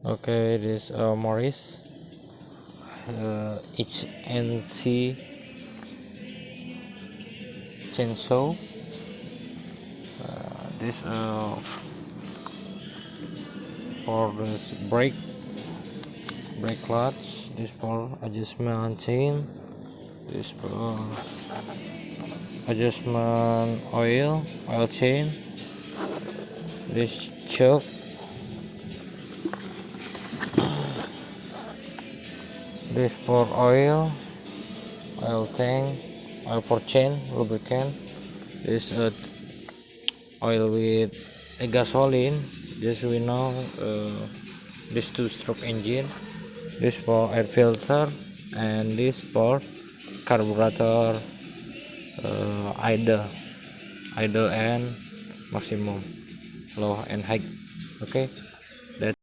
Okay, this Morris HNC chainsaw. This for this brake clutch. This for adjustment chain. This for adjustment oil chain. This choke. This for oil tank, oil for chain, lubricant. This oil with a gasoline. This we know this two-stroke engine. This for air filter, and this for carburetor idle and maximum, low and high. Okay.